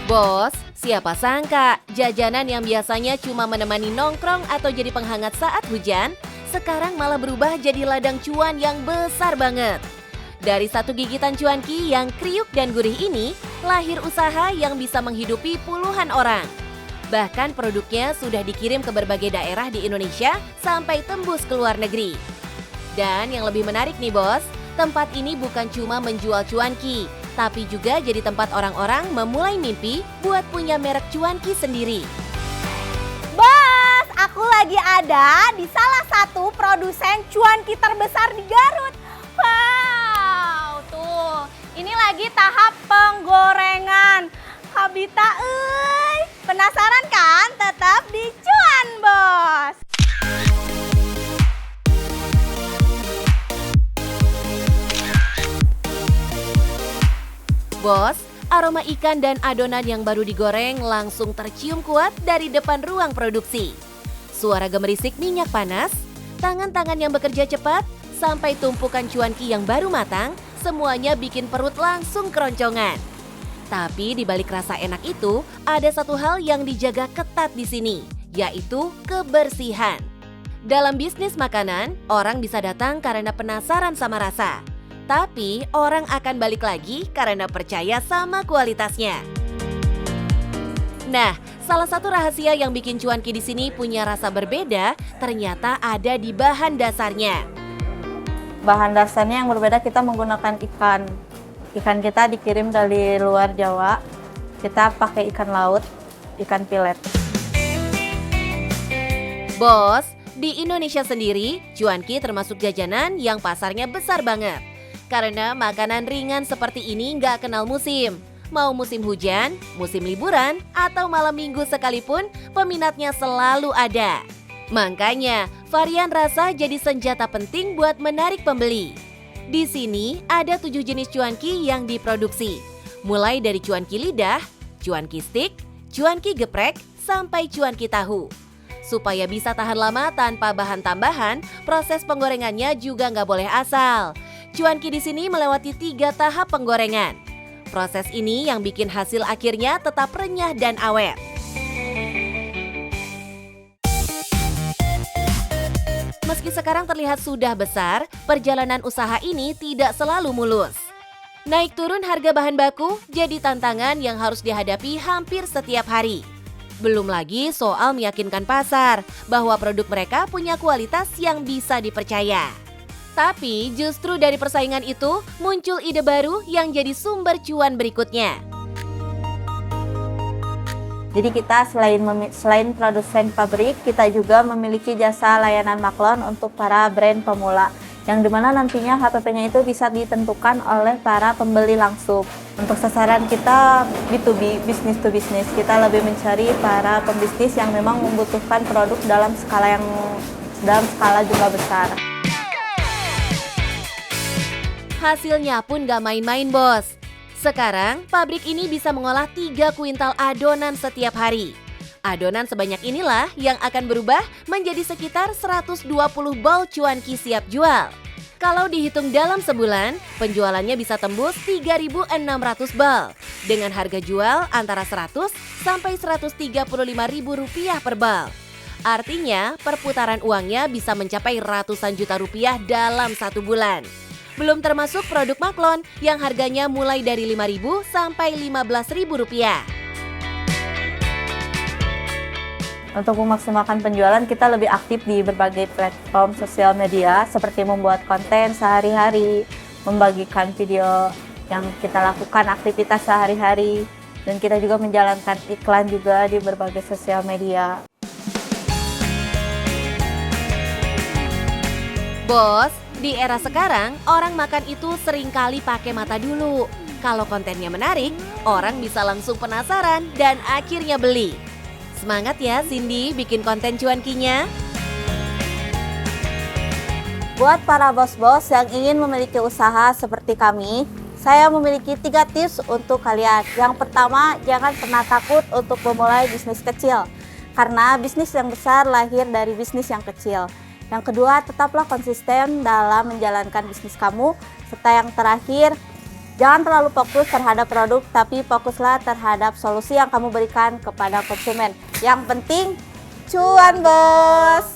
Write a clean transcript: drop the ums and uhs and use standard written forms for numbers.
Bos, siapa sangka jajanan yang biasanya cuma menemani nongkrong atau jadi penghangat saat hujan, sekarang malah berubah jadi ladang cuan yang besar banget. Dari satu gigitan cuanki yang kriuk dan gurih ini, lahir usaha yang bisa menghidupi puluhan orang. Bahkan produknya sudah dikirim ke berbagai daerah di Indonesia sampai tembus ke luar negeri. Dan yang lebih menarik nih bos, tempat ini bukan cuma menjual cuanki, tapi juga jadi tempat orang-orang memulai mimpi buat punya merek cuanki sendiri. Bos, aku lagi ada di salah satu produsen cuanki terbesar di Garut. Wow, tuh, ini lagi tahap penggorengan. Habita, penasaran kan? Tetap di Cuan, Bos. Bos, aroma ikan dan adonan yang baru digoreng langsung tercium kuat dari depan ruang produksi. Suara gemerisik minyak panas, tangan-tangan yang bekerja cepat, sampai tumpukan cuanki yang baru matang, semuanya bikin perut langsung keroncongan. Tapi di balik rasa enak itu, ada satu hal yang dijaga ketat di sini, yaitu kebersihan. Dalam bisnis makanan, orang bisa datang karena penasaran sama rasa. Tapi orang akan balik lagi karena percaya sama kualitasnya. Nah, salah satu rahasia yang bikin cuanki di sini punya rasa berbeda ternyata ada di bahan dasarnya. Bahan dasarnya yang berbeda, kita menggunakan ikan. Ikan kita dikirim dari luar Jawa. Kita pakai ikan laut, ikan pilet. Bos, di Indonesia sendiri, cuanki termasuk jajanan yang pasarnya besar banget. Karena makanan ringan seperti ini nggak kenal musim. Mau musim hujan, musim liburan, atau malam minggu sekalipun, peminatnya selalu ada. Makanya, varian rasa jadi senjata penting buat menarik pembeli. Di sini ada 7 jenis cuanki yang diproduksi. Mulai dari cuanki lidah, cuanki stick, cuanki geprek, sampai cuanki tahu. Supaya bisa tahan lama tanpa bahan tambahan, proses penggorengannya juga nggak boleh asal. Cuanki di sini melewati 3 tahap penggorengan. Proses ini yang bikin hasil akhirnya tetap renyah dan awet. Meski sekarang terlihat sudah besar, perjalanan usaha ini tidak selalu mulus. Naik turun harga bahan baku jadi tantangan yang harus dihadapi hampir setiap hari. Belum lagi soal meyakinkan pasar bahwa produk mereka punya kualitas yang bisa dipercaya. Tapi justru dari persaingan itu muncul ide baru yang jadi sumber cuan berikutnya. Jadi kita selain produsen pabrik, kita juga memiliki jasa layanan maklon untuk para brand pemula. Yang dimana nantinya HPP-nya itu bisa ditentukan oleh para pembeli langsung. Untuk sasaran kita B2B, business to business. Kita lebih mencari para pembisnis yang memang membutuhkan produk dalam skala jumlah besar. Hasilnya pun gak main-main bos. Sekarang pabrik ini bisa mengolah 3 kuintal adonan setiap hari. Adonan sebanyak inilah yang akan berubah menjadi sekitar 120 bol cuanki siap jual. Kalau dihitung dalam sebulan, penjualannya bisa tembus 3.600 bol dengan harga jual antara 100 sampai 135.000 rupiah per bol. Artinya perputaran uangnya bisa mencapai ratusan juta rupiah dalam 1 bulan. Belum termasuk produk maklon yang harganya mulai dari Rp5.000 sampai Rp15.000. Untuk memaksimalkan penjualan, kita lebih aktif di berbagai platform sosial media seperti membuat konten sehari-hari, membagikan video yang kita lakukan aktivitas sehari-hari, dan kita juga menjalankan iklan juga di berbagai sosial media. Bos, di era sekarang, orang makan itu seringkali pakai mata dulu. Kalau kontennya menarik, orang bisa langsung penasaran dan akhirnya beli. Semangat ya Cindy bikin konten cuankinya. Buat para bos-bos yang ingin memiliki usaha seperti kami, saya memiliki 3 tips untuk kalian. Yang pertama, jangan pernah takut untuk memulai bisnis kecil. Karena bisnis yang besar lahir dari bisnis yang kecil. Yang kedua, tetaplah konsisten dalam menjalankan bisnis kamu. Serta yang terakhir, Jangan terlalu fokus terhadap produk, tapi fokuslah terhadap solusi yang kamu berikan kepada konsumen. Yang penting, cuan bos!